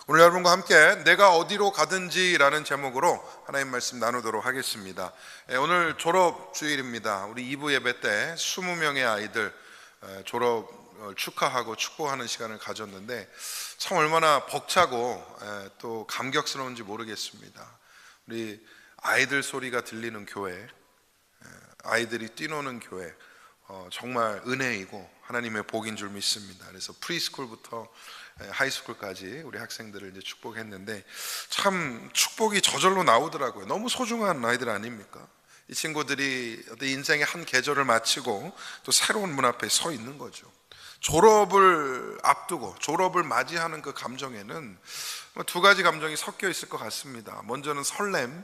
오늘 여러분과 함께 내가 어디로 가든지 라는 제목으로 하나님 말씀 나누도록 하겠습니다. 오늘 졸업 주일입니다. 우리 2부 예배 때 20명의 아이들 졸업 축하하고 축복하는 시간을 가졌는데 참 얼마나 벅차고 또 감격스러운지 모르겠습니다. 우리 아이들 소리가 들리는 교회, 아이들이 뛰노는 교회, 정말 은혜이고 하나님의 복인 줄 믿습니다. 그래서 프리스쿨부터 하이스쿨까지 우리 학생들을 이제 축복했는데 참 축복이 저절로 나오더라고요. 너무 소중한 아이들 아닙니까? 이 친구들이 인생의 한 계절을 마치고 또 새로운 문 앞에 서 있는 거죠. 졸업을 앞두고 졸업을 맞이하는 그 감정에는 두 가지 감정이 섞여 있을 것 같습니다. 먼저는 설렘.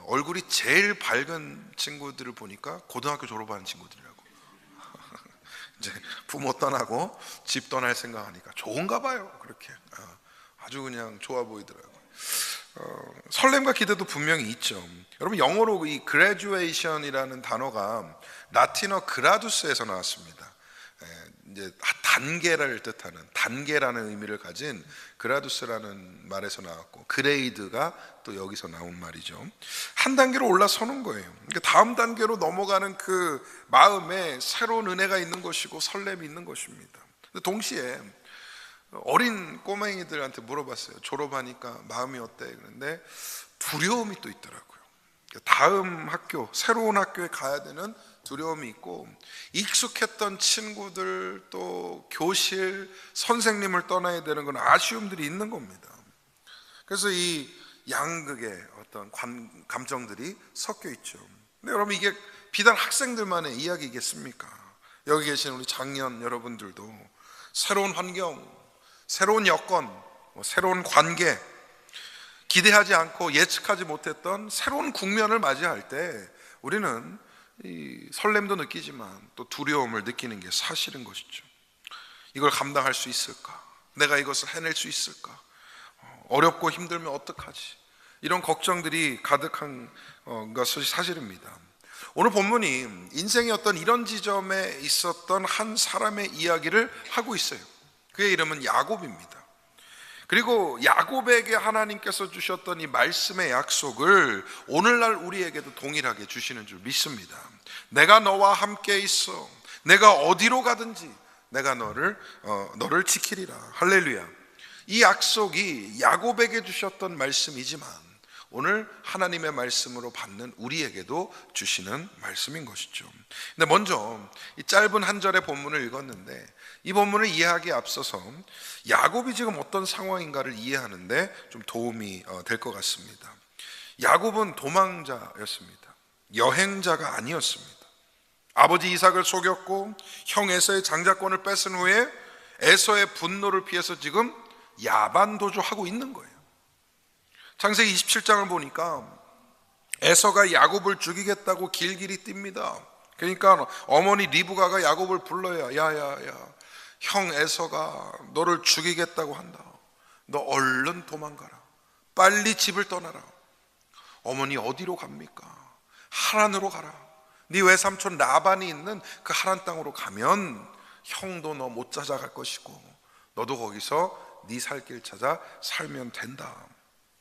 얼굴이 제일 밝은 친구들을 보니까 고등학교 졸업하는 친구들이라고. 이제 부모 떠나고 집 떠날 생각하니까 좋은가 봐요. 그렇게 아주 그냥 좋아 보이더라고요. 설렘과 기대도 분명히 있죠. 여러분, 영어로 이 graduation이라는 단어가 라틴어 그라두스에서 나왔습니다. 이제 단계를 뜻하는, 단계라는 의미를 가진 그라두스라는 말에서 나왔고, 그레이드가 또 여기서 나온 말이죠. 한 단계로 올라서는 거예요. 그러니까 다음 단계로 넘어가는 그 마음에 새로운 은혜가 있는 것이고 설렘이 있는 것입니다. 근데 동시에 어린 꼬맹이들한테 물어봤어요. 졸업하니까 마음이 어때? 그런데 두려움이 또 있더라고요. 다음 학교, 새로운 학교에 가야 되는 두려움이 있고, 익숙했던 친구들, 또 교실, 선생님을 떠나야 되는 건 아쉬움들이 있는 겁니다. 그래서 이 양극의 어떤 감정들이 섞여 있죠. 근데 여러분, 이게 비단 학생들만의 이야기겠습니까? 여기 계신 우리 장년 여러분들도 새로운 환경, 새로운 여건, 새로운 관계, 기대하지 않고 예측하지 못했던 새로운 국면을 맞이할 때 우리는 이 설렘도 느끼지만 또 두려움을 느끼는 게 사실인 것이죠. 이걸 감당할 수 있을까? 내가 이것을 해낼 수 있을까? 어렵고 힘들면 어떡하지? 이런 걱정들이 가득한 것이 사실입니다. 오늘 본문이 인생의 어떤 이런 지점에 있었던 한 사람의 이야기를 하고 있어요. 그의 이름은 야곱입니다. 그리고 야곱에게 하나님께서 주셨던 이 말씀의 약속을 오늘날 우리에게도 동일하게 주시는 줄 믿습니다. 내가 너와 함께 있어. 내가 어디로 가든지 내가 너를 지키리라. 할렐루야. 이 약속이 야곱에게 주셨던 말씀이지만 오늘 하나님의 말씀으로 받는 우리에게도 주시는 말씀인 것이죠. 근데 먼저 이 짧은 한 절의 본문을 읽었는데 이 본문을 이해하기에 앞서서 야곱이 지금 어떤 상황인가를 이해하는데 좀 도움이 될 것 같습니다. 야곱은 도망자였습니다. 여행자가 아니었습니다. 아버지 이삭을 속였고 형 에서의 장자권을 뺏은 후에 에서의 분노를 피해서 지금 야반도주하고 있는 거예요. 창세기 27장을 보니까 에서가 야곱을 죽이겠다고 길길이 뜁니다. 그러니까 어머니 리브가가 야곱을 불러야 야야야, 형 에서가 너를 죽이겠다고 한다. 너 얼른 도망가라. 빨리 집을 떠나라. 어머니 어디로 갑니까? 하란으로 가라. 네 외삼촌 라반이 있는 그 하란 땅으로 가면 형도 너 못 찾아갈 것이고 너도 거기서 네 살 길 찾아 살면 된다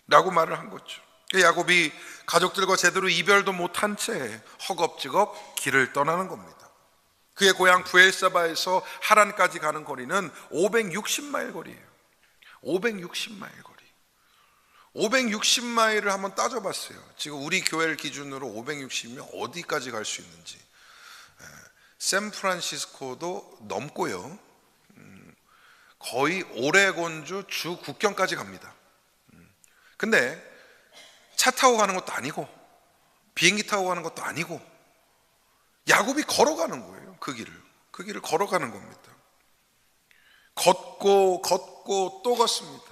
라고 말을 한 거죠. 야곱이 가족들과 제대로 이별도 못한 채 허겁지겁 길을 떠나는 겁니다. 그의 고향 브엘사바에서 하란까지 가는 거리는 560마일 거리예요. 560마일 거리. 560마일을 한번 따져봤어요. 지금 우리 교회를 기준으로 560이면 어디까지 갈 수 있는지. 샌프란시스코도 넘고요. 거의 오레곤주 주 국경까지 갑니다. 근데 차 타고 가는 것도 아니고 비행기 타고 가는 것도 아니고 야곱이 걸어가는 거예요. 그 길을 걸어가는 겁니다. 걷고 또 걷습니다.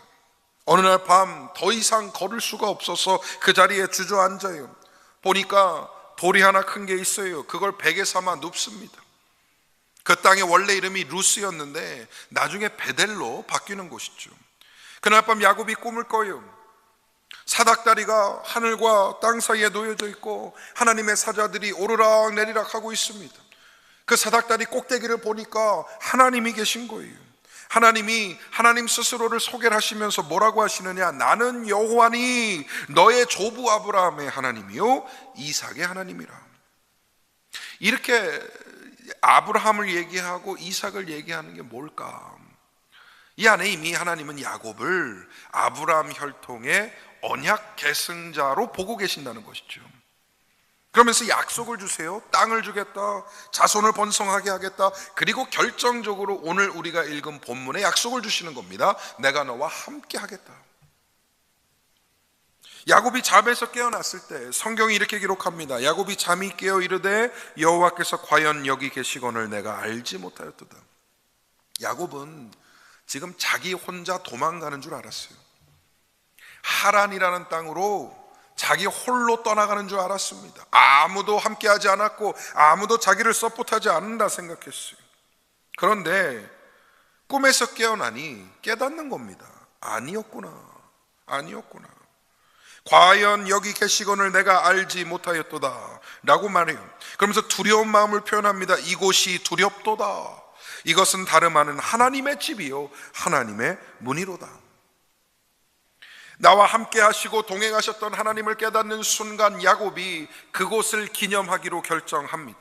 어느 날 밤 더 이상 걸을 수가 없어서 그 자리에 주저앉아요. 보니까 돌이 하나 큰 게 있어요. 그걸 베개 삼아 눕습니다. 그 땅의 원래 이름이 루스였는데 나중에 베델로 바뀌는 곳이죠. 그날 밤 야곱이 꿈을 꿔요. 사닥다리가 하늘과 땅 사이에 놓여져 있고 하나님의 사자들이 오르락 내리락 하고 있습니다. 그 사닥다리 꼭대기를 보니까 하나님이 계신 거예요. 하나님이 하나님 스스로를 소개를 하시면서 뭐라고 하시느냐? 나는 여호와니 너의 조부 아브라함의 하나님이요 이삭의 하나님이라. 이렇게 아브라함을 얘기하고 이삭을 얘기하는 게 뭘까? 이 안에 이미 하나님은 야곱을 아브라함 혈통의 언약 계승자로 보고 계신다는 것이죠. 그러면서 약속을 주세요. 땅을 주겠다. 자손을 번성하게 하겠다. 그리고 결정적으로 오늘 우리가 읽은 본문에 약속을 주시는 겁니다. 내가 너와 함께 하겠다. 야곱이 잠에서 깨어났을 때 성경이 이렇게 기록합니다. 야곱이 잠이 깨어 이르되 여호와께서 과연 여기 계시거늘 내가 알지 못하였도다. 야곱은 지금 자기 혼자 도망가는 줄 알았어요. 하란이라는 땅으로 자기 홀로 떠나가는 줄 알았습니다. 아무도 함께하지 않았고 아무도 자기를 서포트하지 않는다 생각했어요. 그런데 꿈에서 깨어나니 깨닫는 겁니다. 아니었구나. 과연 여기 계시거늘 내가 알지 못하였도다 라고 말해요. 그러면서 두려운 마음을 표현합니다. 이곳이 두렵도다. 이것은 다름 아닌 하나님의 집이요 하나님의 문이로다. 나와 함께 하시고 동행하셨던 하나님을 깨닫는 순간 야곱이 그곳을 기념하기로 결정합니다.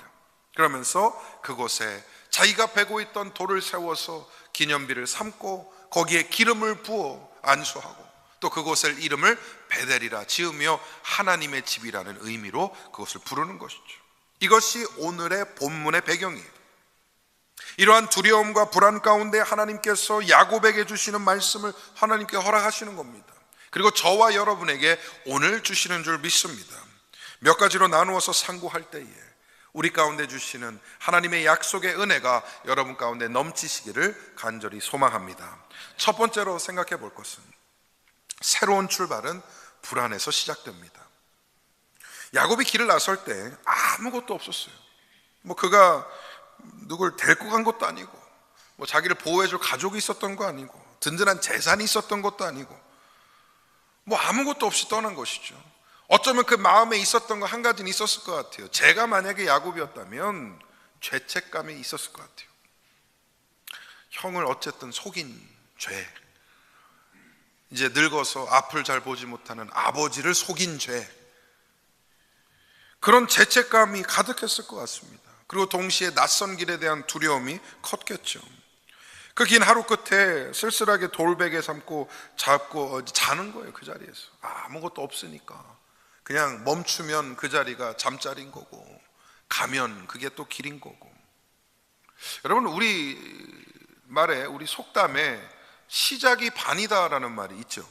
그러면서 그곳에 자기가 베고 있던 돌을 세워서 기념비를 삼고 거기에 기름을 부어 안수하고 또 그곳을 이름을 베델이라 지으며 하나님의 집이라는 의미로 그것을 부르는 것이죠. 이것이 오늘의 본문의 배경이에요. 이러한 두려움과 불안 가운데 하나님께서 야곱에게 주시는 말씀을 하나님께 허락하시는 겁니다. 그리고 저와 여러분에게 오늘 주시는 줄 믿습니다. 몇 가지로 나누어서 상고할 때에 우리 가운데 주시는 하나님의 약속의 은혜가 여러분 가운데 넘치시기를 간절히 소망합니다. 첫 번째로 생각해 볼 것은 새로운 출발은 불안에서 시작됩니다. 야곱이 길을 나설 때 아무것도 없었어요. 그가 누굴 데리고 간 것도 아니고 자기를 보호해줄 가족이 있었던 거 아니고 든든한 재산이 있었던 것도 아니고 아무것도 없이 떠난 것이죠. 어쩌면 그 마음에 있었던 거 한 가지는 있었을 것 같아요. 제가 만약에 야곱이었다면 죄책감이 있었을 것 같아요. 형을 어쨌든 속인 죄, 이제 늙어서 앞을 잘 보지 못하는 아버지를 속인 죄, 그런 죄책감이 가득했을 것 같습니다. 그리고 동시에 낯선 길에 대한 두려움이 컸겠죠. 그 긴 하루 끝에 쓸쓸하게 돌베개 삼고 잡고 자는 거예요. 그 자리에서 아무것도 없으니까 그냥 멈추면 그 자리가 잠자리인 거고 가면 그게 또 길인 거고. 여러분, 우리 말에, 우리 속담에 시작이 반이다라는 말이 있죠.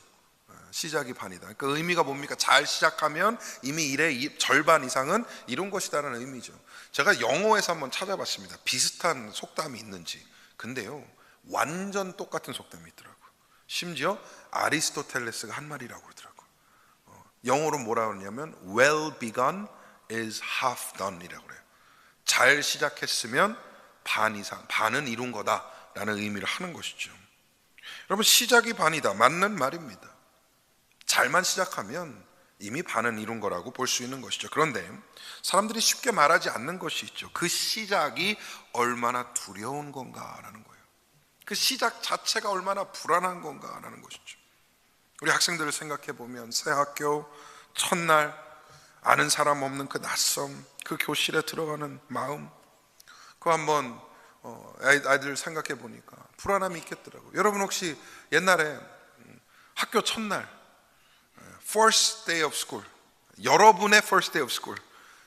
시작이 반이다. 그 의미가 뭡니까? 잘 시작하면 이미 일의 절반 이상은 이룬 것이다라는 의미죠. 제가 영어에서 한번 찾아봤습니다. 비슷한 속담이 있는지. 근데요, 완전 똑같은 속담이 있더라고요. 심지어 아리스토텔레스가 한 말이라고 그러더라고요. 영어로 뭐라 그러냐면 well begun is half done 이라고 그래요. 잘 시작했으면 반 이상, 반은 이룬 거다라는 의미를 하는 것이죠. 여러분, 시작이 반이다, 맞는 말입니다. 잘만 시작하면 이미 반은 이룬 거라고 볼 수 있는 것이죠. 그런데 사람들이 쉽게 말하지 않는 것이 있죠. 그 시작이 얼마나 두려운 건가라는 거예요. 그 시작 자체가 얼마나 불안한 건가라는 것이죠. 우리 학생들을 생각해 보면 새 학교 첫날, 아는 사람 없는 그 낯섦, 그 교실에 들어가는 마음, 그거 한번 아이들 생각해 보니까 불안함이 있겠더라고요. 여러분 혹시 옛날에 학교 첫날 First day of school, 여러분의 first day of school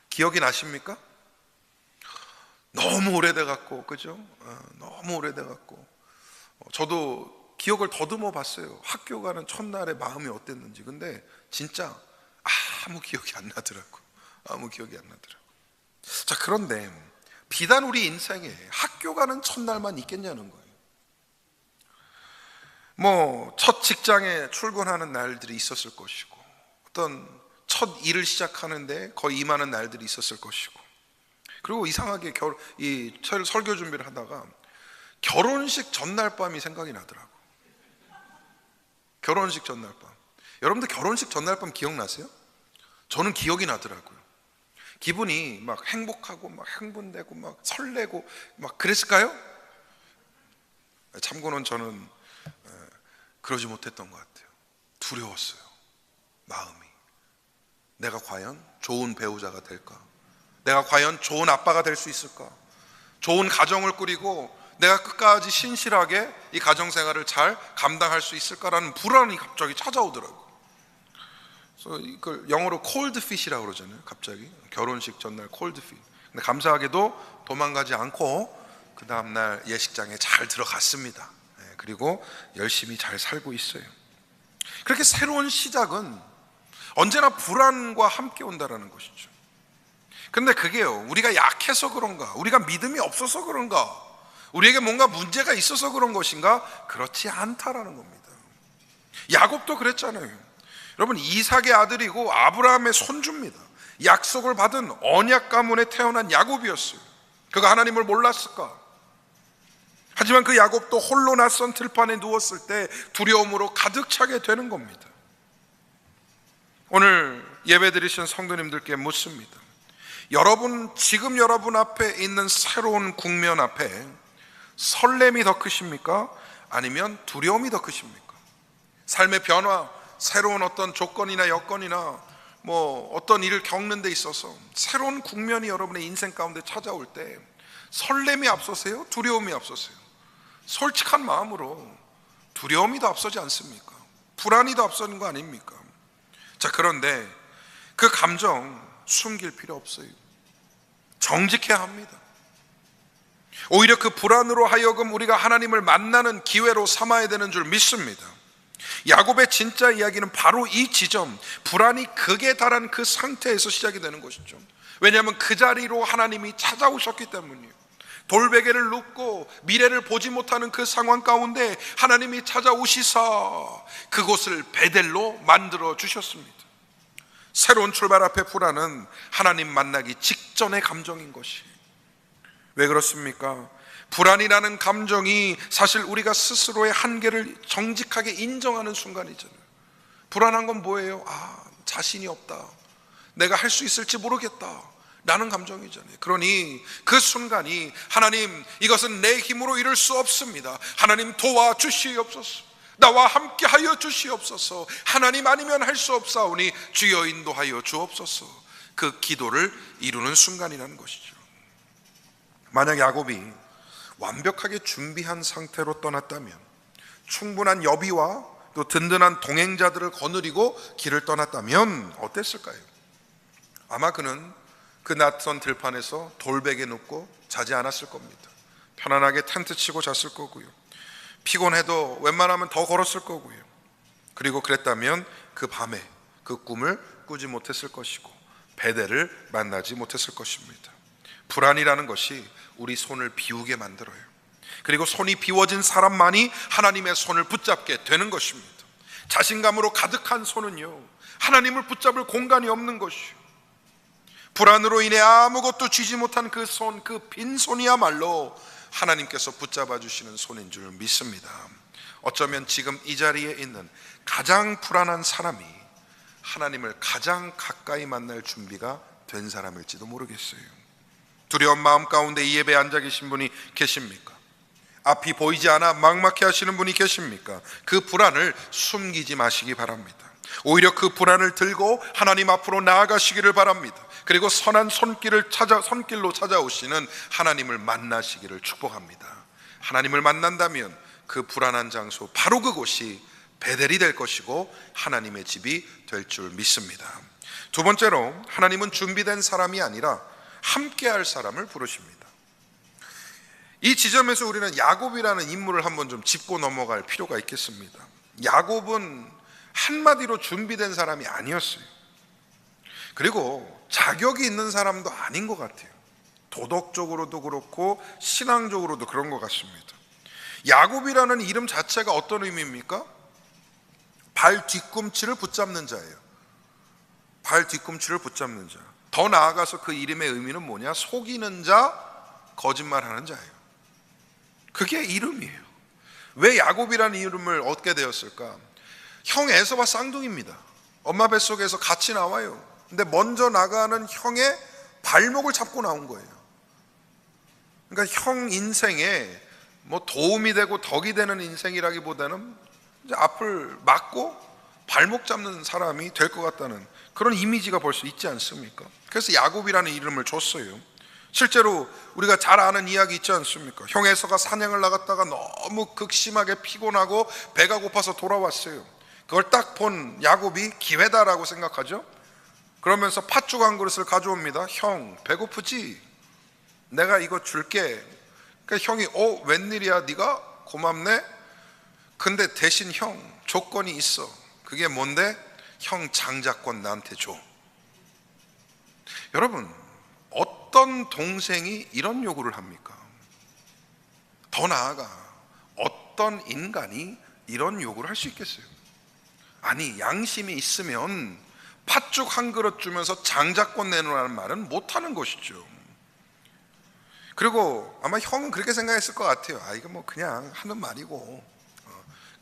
기억이 나십니까? 너무 오래돼 갖고, 그죠? 너무 오래돼 갖고 저도 기억을 더듬어 봤어요. 학교 가는 첫날의 마음이 어땠는지. 근데 진짜 아무 기억이 안 나더라고. 아무 기억이 안 나더라고. 자, 그런데 비단 우리 인생에 학교 가는 첫날만 있겠냐는 거예요. 첫 직장에 출근하는 날들이 있었을 것이고, 어떤 첫 일을 시작하는데 거의 임하는 날들이 있었을 것이고, 그리고 이상하게 이 설교 준비를 하다가 결혼식 전날 밤이 생각이 나더라고. 결혼식 전날 밤. 여러분들 결혼식 전날 밤 기억나세요? 저는 기억이 나더라고요. 기분이 막 행복하고 막 흥분되고 막 설레고 막 그랬을까요? 참고는 저는 그러지 못했던 것 같아요. 두려웠어요. 마음이. 내가 과연 좋은 배우자가 될까? 내가 과연 좋은 아빠가 될 수 있을까? 좋은 가정을 꾸리고 내가 끝까지 신실하게 이 가정생활을 잘 감당할 수 있을까라는 불안이 갑자기 찾아오더라고요. 그래서 이걸 영어로 cold feet이라고 그러잖아요. 갑자기 결혼식 전날 cold feet. 근데 감사하게도 도망가지 않고 그 다음날 예식장에 잘 들어갔습니다. 그리고 열심히 잘 살고 있어요. 그렇게 새로운 시작은 언제나 불안과 함께 온다는 것이죠. 그런데 그게요, 우리가 약해서 그런가, 우리가 믿음이 없어서 그런가, 우리에게 뭔가 문제가 있어서 그런 것인가? 그렇지 않다라는 겁니다. 야곱도 그랬잖아요. 여러분, 이삭의 아들이고 아브라함의 손주입니다. 약속을 받은 언약 가문에 태어난 야곱이었어요. 그가 하나님을 몰랐을까? 하지만 그 야곱도 홀로 낯선 들판에 누웠을 때 두려움으로 가득 차게 되는 겁니다. 오늘 예배 드리신 성도님들께 묻습니다. 지금 여러분 앞에 있는 새로운 국면 앞에 설렘이 더 크십니까? 아니면 두려움이 더 크십니까? 삶의 변화, 새로운 어떤 조건이나 여건이나 어떤 일을 겪는 데 있어서 새로운 국면이 여러분의 인생 가운데 찾아올 때 설렘이 앞서세요? 두려움이 앞서세요? 솔직한 마음으로 두려움이 더 앞서지 않습니까? 불안이 더 앞서는 거 아닙니까? 자, 그런데 그 감정 숨길 필요 없어요. 정직해야 합니다. 오히려 그 불안으로 하여금 우리가 하나님을 만나는 기회로 삼아야 되는 줄 믿습니다. 야곱의 진짜 이야기는 바로 이 지점, 불안이 극에 달한 그 상태에서 시작이 되는 것이죠. 왜냐하면 그 자리로 하나님이 찾아오셨기 때문이에요. 돌베개를 눕고 미래를 보지 못하는 그 상황 가운데 하나님이 찾아오시사 그곳을 베델로 만들어 주셨습니다. 새로운 출발 앞에 불안은 하나님 만나기 직전의 감정인 것이. 왜 그렇습니까? 불안이라는 감정이 사실 우리가 스스로의 한계를 정직하게 인정하는 순간이잖아요. 불안한 건 뭐예요? 자신이 없다, 내가 할 수 있을지 모르겠다 라는 감정이잖아요. 그러니 그 순간이 하나님, 이것은 내 힘으로 이룰 수 없습니다, 하나님 도와주시옵소서, 나와 함께 하여 주시옵소서, 하나님 아니면 할 수 없사오니 주여 인도하여 주옵소서, 그 기도를 이루는 순간이라는 것이죠. 만약 야곱이 완벽하게 준비한 상태로 떠났다면, 충분한 여비와 또 든든한 동행자들을 거느리고 길을 떠났다면 어땠을까요? 아마 그는 그 낯선 들판에서 돌베개 눕고 자지 않았을 겁니다. 편안하게 텐트 치고 잤을 거고요. 피곤해도 웬만하면 더 걸었을 거고요. 그리고 그랬다면 그 밤에 그 꿈을 꾸지 못했을 것이고 베델을 만나지 못했을 것입니다. 불안이라는 것이 우리 손을 비우게 만들어요. 그리고 손이 비워진 사람만이 하나님의 손을 붙잡게 되는 것입니다. 자신감으로 가득한 손은요, 하나님을 붙잡을 공간이 없는 것이요, 불안으로 인해 아무것도 쥐지 못한 그 손, 그 빈손이야말로 하나님께서 붙잡아 주시는 손인 줄 믿습니다. 어쩌면 지금 이 자리에 있는 가장 불안한 사람이 하나님을 가장 가까이 만날 준비가 된 사람일지도 모르겠어요. 두려운 마음 가운데 이 예배에 앉아 계신 분이 계십니까? 앞이 보이지 않아 막막해 하시는 분이 계십니까? 그 불안을 숨기지 마시기 바랍니다. 오히려 그 불안을 들고 하나님 앞으로 나아가시기를 바랍니다. 그리고 선한 손길로 찾아오시는 하나님을 만나시기를 축복합니다. 하나님을 만난다면 그 불안한 장소, 바로 그곳이 베델이 될 것이고 하나님의 집이 될 줄 믿습니다. 두 번째로, 하나님은 준비된 사람이 아니라 함께할 사람을 부르십니다. 이 지점에서 우리는 야곱이라는 인물을 한번 좀 짚고 넘어갈 필요가 있겠습니다. 야곱은 한마디로 준비된 사람이 아니었어요. 그리고 자격이 있는 사람도 아닌 것 같아요. 도덕적으로도 그렇고 신앙적으로도 그런 것 같습니다. 야곱이라는 이름 자체가 어떤 의미입니까? 발 뒤꿈치를 붙잡는 자예요. 발 뒤꿈치를 붙잡는 자. 더 나아가서 그 이름의 의미는 뭐냐? 속이는 자, 거짓말하는 자예요. 그게 이름이에요. 왜 야곱이라는 이름을 얻게 되었을까? 형 에서와 쌍둥이입니다. 엄마 뱃속에서 같이 나와요. 근데 먼저 나가는 형의 발목을 잡고 나온 거예요. 그러니까 형 인생에 뭐 도움이 되고 덕이 되는 인생이라기보다는 이제 앞을 막고 발목 잡는 사람이 될 것 같다는 그런 이미지가 벌써 있지 않습니까? 그래서 야곱이라는 이름을 줬어요. 실제로 우리가 잘 아는 이야기 있지 않습니까? 형 에서가 사냥을 나갔다가 너무 극심하게 피곤하고 배가 고파서 돌아왔어요. 그걸 딱 본 야곱이 기회다라고 생각하죠. 그러면서 팥죽 한 그릇을 가져옵니다. 형, 배고프지? 내가 이거 줄게. 그러니까 형이 웬일이야 네가? 고맙네. 근데 대신 형 조건이 있어. 그게 뭔데? 형 장자권 나한테 줘. 여러분, 어떤 동생이 이런 요구를 합니까? 더 나아가 어떤 인간이 이런 요구를 할 수 있겠어요? 아니, 양심이 있으면 팥죽 한 그릇 주면서 장자권 내놓으라는 말은 못하는 것이죠. 그리고 아마 형은 그렇게 생각했을 것 같아요. 이거 뭐 그냥 하는 말이고,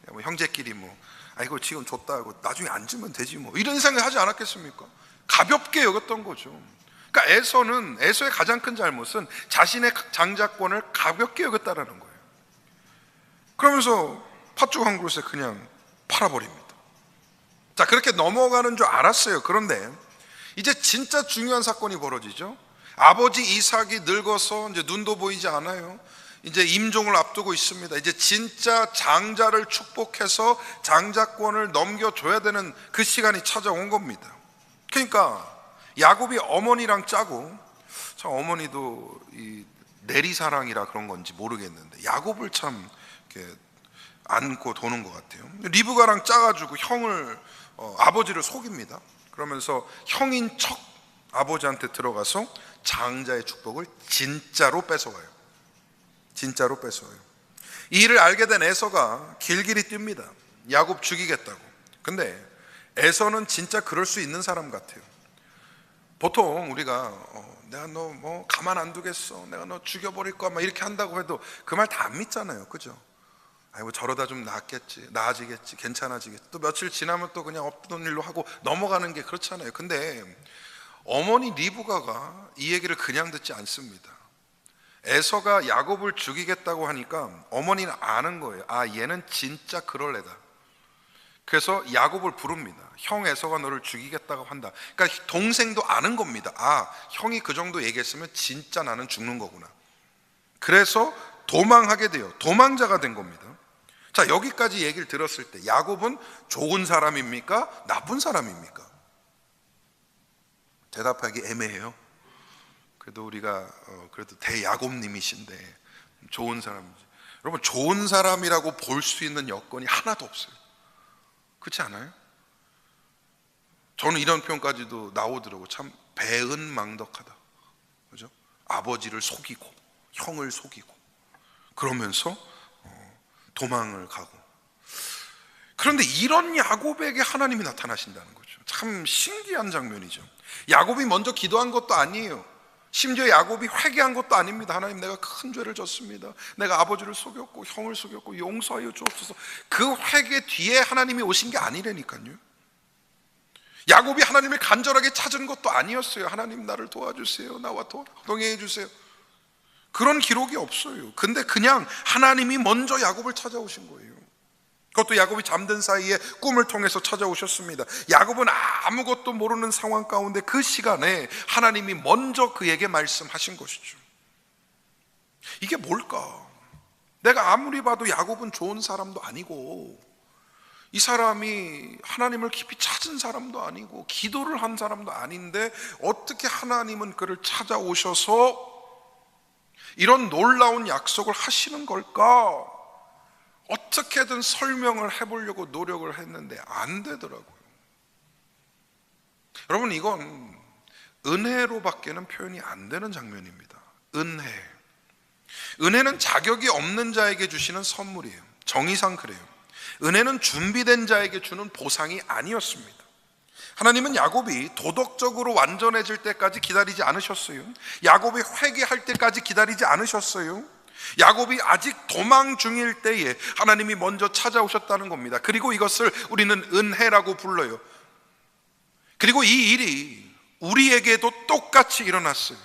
뭐 형제끼리 뭐 이거 지금 줬다고 나중에 안 주면 되지 뭐, 이런 생각을 하지 않았겠습니까? 가볍게 여겼던 거죠. 그러니까 에서의 가장 큰 잘못은 자신의 장자권을 가볍게 여겼다라는 거예요. 그러면서 팥죽 한 그릇에 그냥 팔아버립니다. 자, 그렇게 넘어가는 줄 알았어요. 그런데 이제 진짜 중요한 사건이 벌어지죠. 아버지 이삭이 늙어서 이제 눈도 보이지 않아요. 이제 임종을 앞두고 있습니다. 이제 진짜 장자를 축복해서 장자권을 넘겨줘야 되는 그 시간이 찾아온 겁니다. 그러니까 야곱이 어머니랑 짜고, 참 어머니도 이 내리사랑이라 그런 건지 모르겠는데 야곱을 참 이렇게 안고 도는 것 같아요. 리브가랑 짜가지고 아버지를 속입니다. 그러면서 형인 척 아버지한테 들어가서 장자의 축복을 진짜로 뺏어가요. 진짜로 뺏어요. 이 일을 알게 된 에서가 길길이 뜁니다. 야곱 죽이겠다고. 근데 에서는 진짜 그럴 수 있는 사람 같아요. 보통 우리가 내가 너 뭐 가만 안 두겠어, 내가 너 죽여버릴 거야 막 이렇게 한다고 해도 그 말 다 안 믿잖아요. 그죠? 뭐 저러다 좀 나아지겠지, 괜찮아지겠지. 또 며칠 지나면 또 그냥 없던 일로 하고 넘어가는 게 그렇잖아요. 근데 어머니 리브가가 이 얘기를 그냥 듣지 않습니다. 에서가 야곱을 죽이겠다고 하니까 어머니는 아는 거예요. 얘는 진짜 그럴 애다. 그래서 야곱을 부릅니다. 형 에서가 너를 죽이겠다고 한다. 그러니까 동생도 아는 겁니다. 형이 그 정도 얘기했으면 진짜 나는 죽는 거구나. 그래서 도망하게 돼요. 도망자가 된 겁니다. 자, 여기까지 얘기를 들었을 때 야곱은 좋은 사람입니까? 나쁜 사람입니까? 대답하기 애매해요. 그래도 우리가 그래도 대야곱님이신데 좋은 사람이지. 여러분, 좋은 사람이라고 볼 수 있는 여건이 하나도 없어요. 그렇지 않아요? 저는 이런 표현까지도 나오더라고요. 참 배은망덕하다. 그죠? 아버지를 속이고 형을 속이고 그러면서 도망을 가고. 그런데 이런 야곱에게 하나님이 나타나신다는 거죠. 참 신기한 장면이죠. 야곱이 먼저 기도한 것도 아니에요. 심지어 야곱이 회개한 것도 아닙니다. 하나님, 내가 큰 죄를 졌습니다. 내가 아버지를 속였고 형을 속였고 용서하여 주옵소서. 그 회개 뒤에 하나님이 오신 게 아니라니까요. 야곱이 하나님을 간절하게 찾은 것도 아니었어요. 하나님, 나를 도와주세요. 나와 동행해 주세요. 그런 기록이 없어요. 근데 그냥 하나님이 먼저 야곱을 찾아오신 거예요. 그것도 야곱이 잠든 사이에 꿈을 통해서 찾아오셨습니다. 야곱은 아무것도 모르는 상황 가운데 그 시간에 하나님이 먼저 그에게 말씀하신 것이죠. 이게 뭘까? 내가 아무리 봐도 야곱은 좋은 사람도 아니고, 이 사람이 하나님을 깊이 찾은 사람도 아니고 기도를 한 사람도 아닌데 어떻게 하나님은 그를 찾아오셔서 이런 놀라운 약속을 하시는 걸까? 어떻게든 설명을 해보려고 노력을 했는데 안 되더라고요. 여러분, 이건 은혜로밖에는 표현이 안 되는 장면입니다. 은혜는 자격이 없는 자에게 주시는 선물이에요. 정의상 그래요. 은혜는 준비된 자에게 주는 보상이 아니었습니다. 하나님은 야곱이 도덕적으로 완전해질 때까지 기다리지 않으셨어요. 야곱이 회개할 때까지 기다리지 않으셨어요. 야곱이 아직 도망 중일 때에 하나님이 먼저 찾아오셨다는 겁니다. 그리고 이것을 우리는 은혜라고 불러요. 그리고 이 일이 우리에게도 똑같이 일어났어요.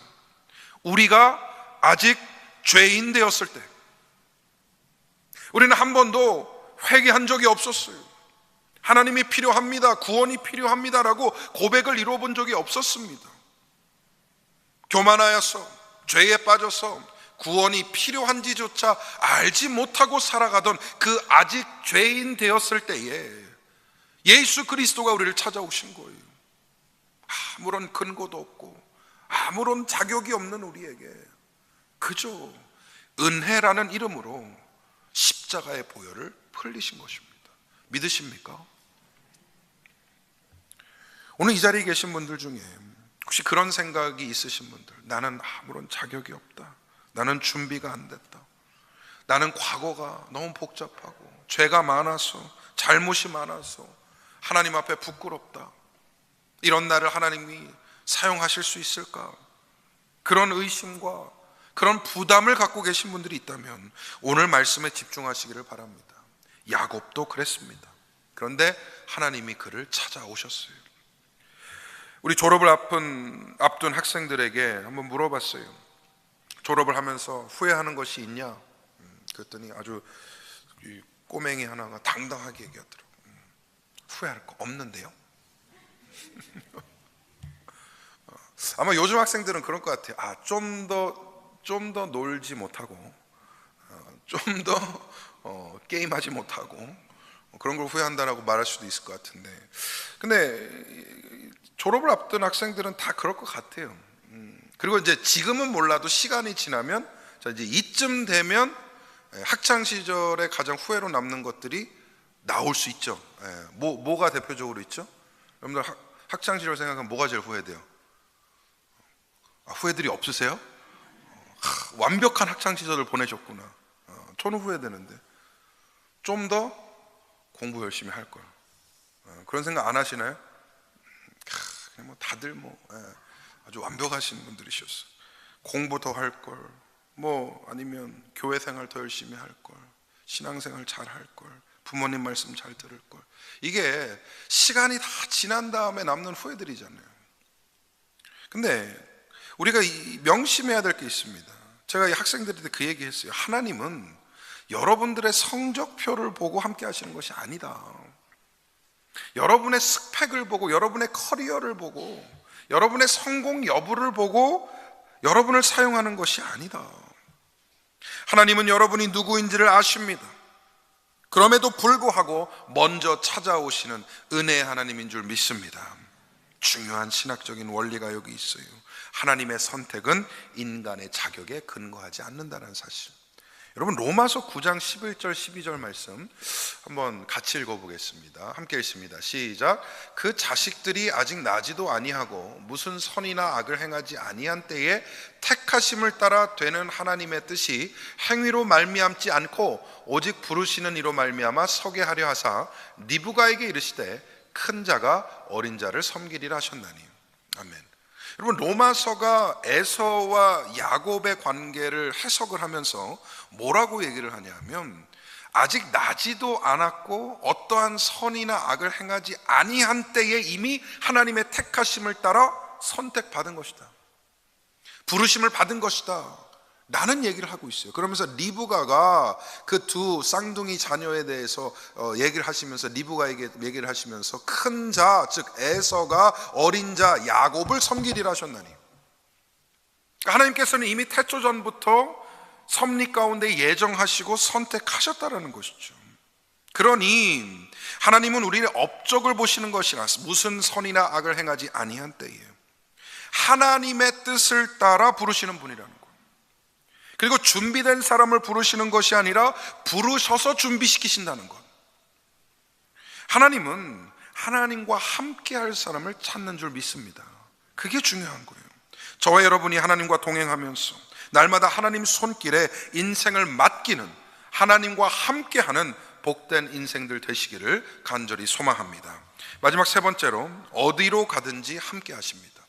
우리가 아직 죄인 되었을 때, 우리는 한 번도 회개한 적이 없었어요. 하나님이 필요합니다, 구원이 필요합니다라고 고백을 이루어본 적이 없었습니다. 교만하여서 죄에 빠져서 구원이 필요한지조차 알지 못하고 살아가던 그 아직 죄인 되었을 때에 예수 그리스도가 우리를 찾아오신 거예요. 아무런 근거도 없고 아무런 자격이 없는 우리에게 그저 은혜라는 이름으로 십자가의 보혈을 흘리신 것입니다. 믿으십니까? 오늘 이 자리에 계신 분들 중에 혹시 그런 생각이 있으신 분들, 나는 아무런 자격이 없다, 나는 준비가 안 됐다, 나는 과거가 너무 복잡하고 죄가 많아서 잘못이 많아서 하나님 앞에 부끄럽다, 이런 나를 하나님이 사용하실 수 있을까, 그런 의심과 그런 부담을 갖고 계신 분들이 있다면 오늘 말씀에 집중하시기를 바랍니다. 야곱도 그랬습니다. 그런데 하나님이 그를 찾아오셨어요. 우리 졸업을 앞둔 학생들에게 한번 물어봤어요. 졸업을 하면서 후회하는 것이 있냐? 그랬더니 아주 꼬맹이 하나가 당당하게 얘기하더라고요. 후회할 거 없는데요? 아마 요즘 학생들은 그럴 것 같아요. 좀 더 놀지 못하고, 좀 더 게임하지 못하고, 그런 걸 후회한다라고 말할 수도 있을 것 같은데, 근데 졸업을 앞둔 학생들은 다 그럴 것 같아요. 그리고 이제 지금은 몰라도 시간이 지나면, 이제 이쯤 되면 학창 시절에 가장 후회로 남는 것들이 나올 수 있죠. 뭐가 대표적으로 있죠? 여러분들 학창 시절 생각하면 뭐가 제일 후회돼요? 후회들이 없으세요? 완벽한 학창 시절을 보내셨구나. 저는 후회되는데 좀 더 공부 열심히 할 걸. 그런 생각 안 하시나요? 그냥 다들 아주 완벽하신 분들이셨어. 공부 더 할 걸, 아니면 교회 생활 더 열심히 할 걸, 신앙생활 잘 할 걸, 부모님 말씀 잘 들을 걸. 이게 시간이 다 지난 다음에 남는 후회들이잖아요. 근데 우리가 명심해야 될 게 있습니다. 제가 이 학생들한테 그 얘기 했어요. 하나님은 여러분들의 성적표를 보고 함께 하시는 것이 아니다. 여러분의 스펙을 보고, 여러분의 커리어를 보고, 여러분의 성공 여부를 보고 여러분을 사용하는 것이 아니다. 하나님은 여러분이 누구인지를 아십니다. 그럼에도 불구하고 먼저 찾아오시는 은혜의 하나님인 줄 믿습니다. 중요한 신학적인 원리가 여기 있어요. 하나님의 선택은 인간의 자격에 근거하지 않는다는 사실. 여러분, 로마서 9장 11절 12절 말씀 한번 같이 읽어보겠습니다. 함께 읽습니다. 시작. 그 자식들이 아직 나지도 아니하고 무슨 선이나 악을 행하지 아니한 때에 택하심을 따라 되는 하나님의 뜻이 행위로 말미암지 않고 오직 부르시는 이로 말미암아 서게 하려 하사 리브가에게 이르시되 큰 자가 어린 자를 섬기리라 하셨나니. 아멘. 여러분, 로마서가 에서와 야곱의 관계를 해석을 하면서 뭐라고 얘기를 하냐면, 아직 나지도 않았고 어떠한 선이나 악을 행하지 아니한 때에 이미 하나님의 택하심을 따라 선택받은 것이다, 부르심을 받은 것이다 라는 얘기를 하고 있어요. 그러면서 리브가가 그 두 쌍둥이 자녀에 대해서 얘기를 하시면서, 리브가에게 얘기를 하시면서 큰 자, 즉 에서가 어린 자 야곱을 섬기리라 하셨나니. 하나님께서는 이미 태초 전부터 섭리 가운데 예정하시고 선택하셨다라는 것이죠. 그러니 하나님은 우리의 업적을 보시는 것이 아니라 무슨 선이나 악을 행하지 아니한 때에 하나님의 뜻을 따라 부르시는 분이라는 거예요. 그리고 준비된 사람을 부르시는 것이 아니라 부르셔서 준비시키신다는 것. 하나님은 하나님과 함께 할 사람을 찾는 줄 믿습니다. 그게 중요한 거예요. 저와 여러분이 하나님과 동행하면서 날마다 하나님 손길에 인생을 맡기는, 하나님과 함께하는 복된 인생들 되시기를 간절히 소망합니다. 마지막 세 번째로, 어디로 가든지 함께 하십니다.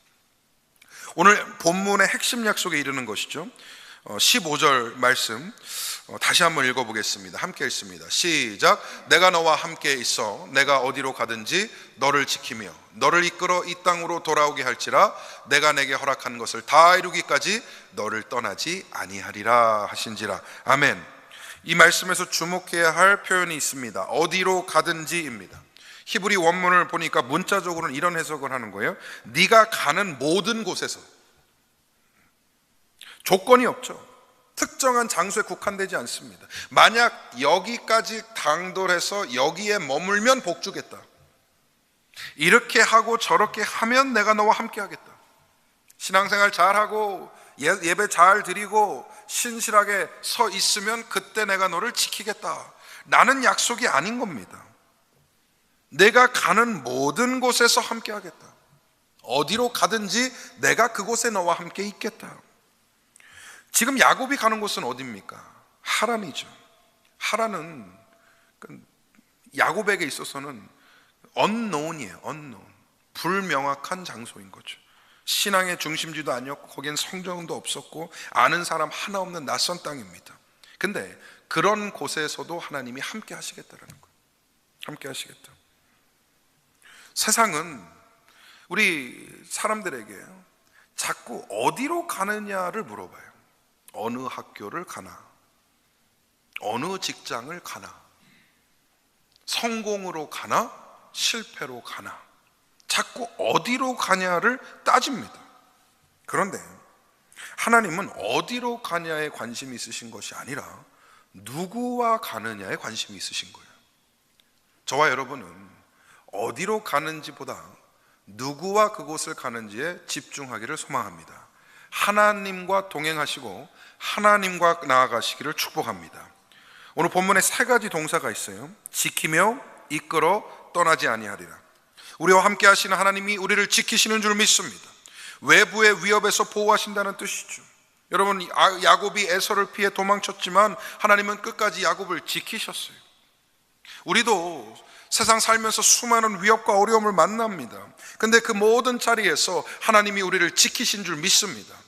오늘 본문의 핵심 약속에 이르는 것이죠. 15절 말씀 다시 한번 읽어보겠습니다. 함께 읽습니다. 시작. 내가 너와 함께 있어 내가 어디로 가든지 너를 지키며 너를 이끌어 이 땅으로 돌아오게 할지라 내가 내게 허락한 것을 다 이루기까지 너를 떠나지 아니하리라 하신지라. 아멘. 이 말씀에서 주목해야 할 표현이 있습니다. 어디로 가든지입니다. 히브리 원문을 보니까 문자적으로는 이런 해석을 하는 거예요. 네가 가는 모든 곳에서. 조건이 없죠. 특정한 장소에 국한되지 않습니다. 만약 여기까지 당돌해서 여기에 머물면 복 주겠다, 이렇게 하고 저렇게 하면 내가 너와 함께 하겠다, 신앙생활 잘하고 예배 잘 드리고 신실하게 서 있으면 그때 내가 너를 지키겠다, 라는 약속이 아닌 겁니다. 내가 가는 모든 곳에서 함께 하겠다. 어디로 가든지 내가 그곳에 너와 함께 있겠다. 지금 야곱이 가는 곳은 어디입니까? 하란이죠. 하란은 야곱에게 있어서는 unknown이에요. unknown. 불명확한 장소인 거죠. 신앙의 중심지도 아니었고 거기엔 성전도 없었고 아는 사람 하나 없는 낯선 땅입니다. 근데 그런 곳에서도 하나님이 함께 하시겠다라는 거예요. 함께 하시겠다. 세상은 우리 사람들에게 자꾸 어디로 가느냐를 물어봐요. 어느 학교를 가나, 어느 직장을 가나, 성공으로 가나, 실패로 가나, 자꾸 어디로 가냐를 따집니다. 그런데 하나님은 어디로 가냐에 관심이 있으신 것이 아니라 누구와 가느냐에 관심이 있으신 거예요. 저와 여러분은 어디로 가는지보다 누구와 그곳을 가는지에 집중하기를 소망합니다. 하나님과 동행하시고 하나님과 나아가시기를 축복합니다. 오늘 본문에 세 가지 동사가 있어요. 지키며, 이끌어, 떠나지 아니하리라. 우리와 함께 하시는 하나님이 우리를 지키시는 줄 믿습니다. 외부의 위협에서 보호하신다는 뜻이죠. 여러분, 야곱이 에서를 피해 도망쳤지만 하나님은 끝까지 야곱을 지키셨어요. 우리도 세상 살면서 수많은 위협과 어려움을 만납니다. 근데 그 모든 자리에서 하나님이 우리를 지키신 줄 믿습니다.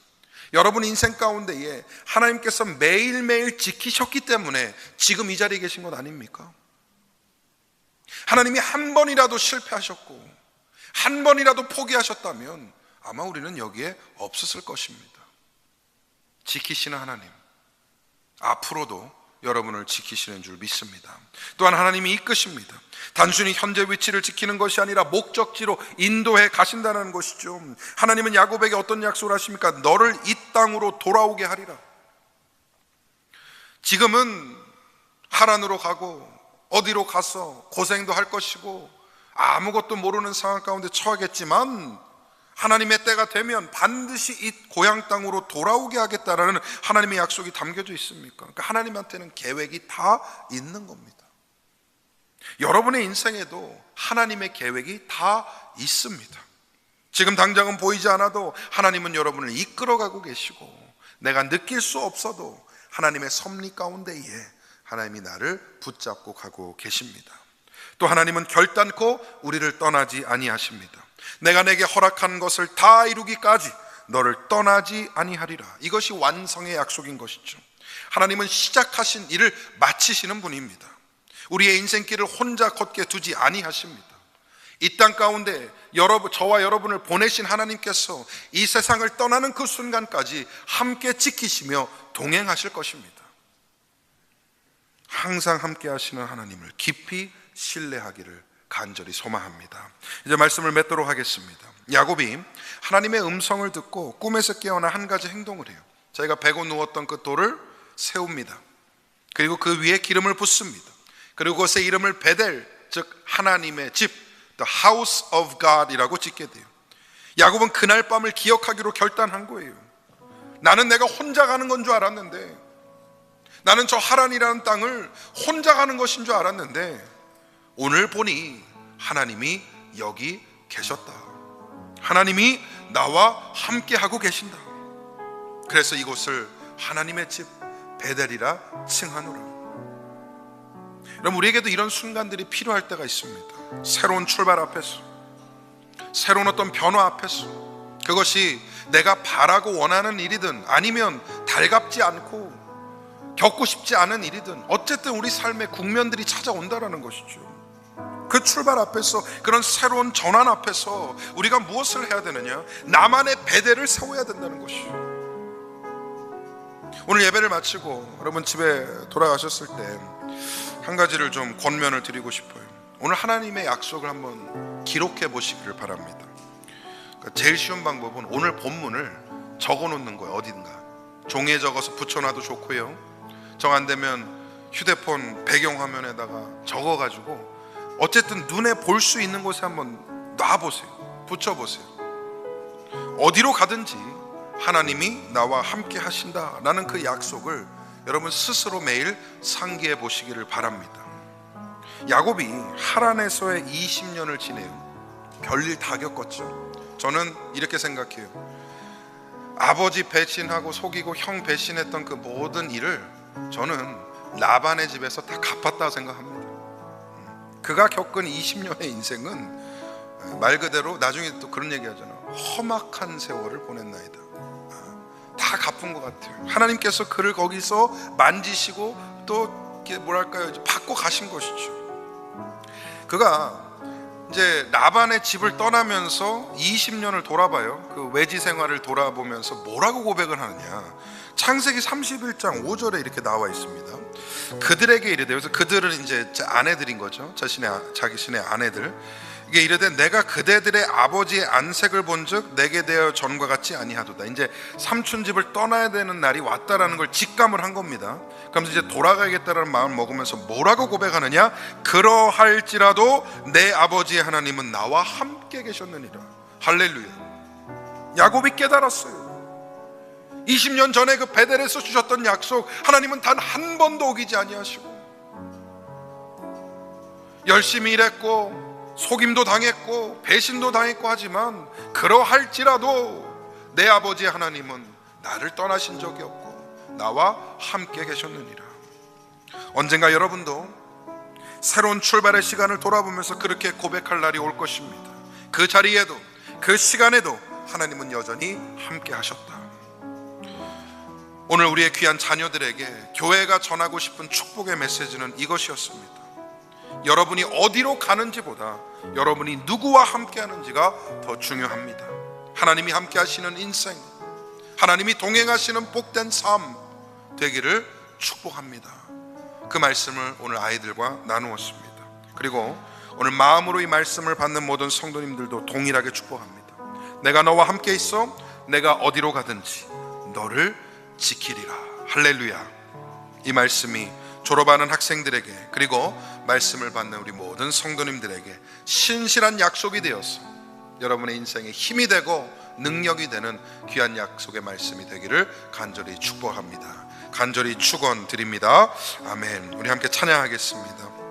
여러분 인생 가운데에 하나님께서 매일매일 지키셨기 때문에 지금 이 자리에 계신 것 아닙니까? 하나님이 한 번이라도 실패하셨고 한 번이라도 포기하셨다면 아마 우리는 여기에 없었을 것입니다. 지키시는 하나님, 앞으로도 여러분을 지키시는 줄 믿습니다. 또한 하나님이 이끄십니다. 단순히 현재 위치를 지키는 것이 아니라 목적지로 인도해 가신다는 것이죠. 하나님은 야곱에게 어떤 약속을 하십니까? 너를 이 땅으로 돌아오게 하리라. 지금은 하란으로 가고 어디로 가서 고생도 할 것이고 아무것도 모르는 상황 가운데 처하겠지만 하나님의 때가 되면 반드시 이 고향 땅으로 돌아오게 하겠다라는 하나님의 약속이 담겨져 있습니까? 그러니까 하나님한테는 계획이 다 있는 겁니다. 여러분의 인생에도 하나님의 계획이 다 있습니다. 지금 당장은 보이지 않아도 하나님은 여러분을 이끌어가고 계시고 내가 느낄 수 없어도 하나님의 섭리 가운데에 하나님이 나를 붙잡고 가고 계십니다. 또 하나님은 결단코 우리를 떠나지 아니하십니다. 내가 내게 허락한 것을 다 이루기까지 너를 떠나지 아니하리라. 이것이 완성의 약속인 것이죠. 하나님은 시작하신 일을 마치시는 분입니다. 우리의 인생길을 혼자 걷게 두지 아니하십니다. 이 땅 가운데 저와 여러분을 보내신 하나님께서 이 세상을 떠나는 그 순간까지 함께 지키시며 동행하실 것입니다. 항상 함께 하시는 하나님을 깊이 신뢰하기를 간절히 소망합니다. 이제 말씀을 맺도록 하겠습니다. 야곱이 하나님의 음성을 듣고 꿈에서 깨어나 한 가지 행동을 해요. 자기가 베고 누웠던 그 돌을 세웁니다. 그리고 그 위에 기름을 붓습니다. 그리고 그것의 이름을 베델, 즉 하나님의 집, The House of God 이라고 짓게 돼요. 야곱은 그날 밤을 기억하기로 결단한 거예요. 나는 내가 혼자 가는 건 줄 알았는데, 나는 저 하란이라는 땅을 혼자 가는 것인 줄 알았는데 오늘 보니 하나님이 여기 계셨다. 하나님이 나와 함께 하고 계신다. 그래서 이곳을 하나님의 집 베델이라 칭하노라. 그럼 우리에게도 이런 순간들이 필요할 때가 있습니다. 새로운 출발 앞에서, 새로운 어떤 변화 앞에서, 그것이 내가 바라고 원하는 일이든 아니면 달갑지 않고 겪고 싶지 않은 일이든 어쨌든 우리 삶의 국면들이 찾아온다라는 것이죠. 그 출발 앞에서, 그런 새로운 전환 앞에서 우리가 무엇을 해야 되느냐? 나만의 베델을 세워야 된다는 것이죠. 오늘 예배를 마치고 여러분 집에 돌아가셨을 때 한 가지를 좀 권면을 드리고 싶어요. 오늘 하나님의 약속을 한번 기록해 보시기를 바랍니다. 그러니까 제일 쉬운 방법은 오늘 본문을 적어 놓는 거예요. 어딘가 종이에 적어서 붙여놔도 좋고요, 정 안 되면 휴대폰 배경화면에다가 적어가지고 어쨌든 눈에 볼 수 있는 곳에 한번 놔보세요. 붙여보세요. 어디로 가든지 하나님이 나와 함께 하신다라는 그 약속을 여러분 스스로 매일 상기해 보시기를 바랍니다. 야곱이 하란에서의 20년을 지내요. 별일 다 겪었죠. 저는 이렇게 생각해요. 아버지 배신하고 속이고 형 배신했던 그 모든 일을 저는 라반의 집에서 다 갚았다고 생각합니다. 그가 겪은 20년의 인생은 말 그대로 나중에 또 그런 얘기 하잖아. 험악한 세월을 보냈나이다. 다 갚은 것 같아요. 하나님께서 그를 거기서 만지시고 또 뭐랄까요, 받고 가신 것이죠. 그가 이제 라반의 집을 떠나면서 20년을 돌아봐요. 그 외지 생활을 돌아보면서 뭐라고 고백을 하느냐. 창세기 31장 5절에 이렇게 나와 있습니다. 그들에게 이르되, 그래서 그들은 이제 아내들인 거죠. 자신의 아내들. 이게 이르되 내가 그대들의 아버지의 안색을 본즉 내게 대하여 전과 같지 아니하도다. 이제 삼촌 집을 떠나야 되는 날이 왔다라는 걸 직감을 한 겁니다. 그러면서 이제 돌아가야겠다라는 마음을 먹으면서 뭐라고 고백하느냐. 그러할지라도 내 아버지의 하나님은 나와 함께 계셨느니라. 할렐루야. 야곱이 깨달았어요. 20년 전에 그 베델에서 주셨던 약속, 하나님은 단 한 번도 어기지 아니하시고, 열심히 일했고 속임도 당했고 배신도 당했고 하지만 그러할지라도 내 아버지 하나님은 나를 떠나신 적이 없고 나와 함께 계셨느니라. 언젠가 여러분도 새로운 출발의 시간을 돌아보면서 그렇게 고백할 날이 올 것입니다. 그 자리에도 그 시간에도 하나님은 여전히 함께 하셨다. 오늘 우리의 귀한 자녀들에게 교회가 전하고 싶은 축복의 메시지는 이것이었습니다. 여러분이 어디로 가는지보다 여러분이 누구와 함께 하는지가 더 중요합니다. 하나님이 함께 하시는 인생, 하나님이 동행하시는 복된 삶 되기를 축복합니다. 그 말씀을 오늘 아이들과 나누었습니다. 그리고 오늘 마음으로 이 말씀을 받는 모든 성도님들도 동일하게 축복합니다. 내가 너와 함께 있어 내가 어디로 가든지 너를 지키리라. 할렐루야. 이 말씀이 졸업하는 학생들에게 그리고 말씀을 받는 우리 모든 성도님들에게 신실한 약속이 되어서 여러분의 인생에 힘이 되고 능력이 되는 귀한 약속의 말씀이 되기를 간절히 축복합니다. 간절히 축원드립니다. 아멘. 우리 함께 찬양하겠습니다.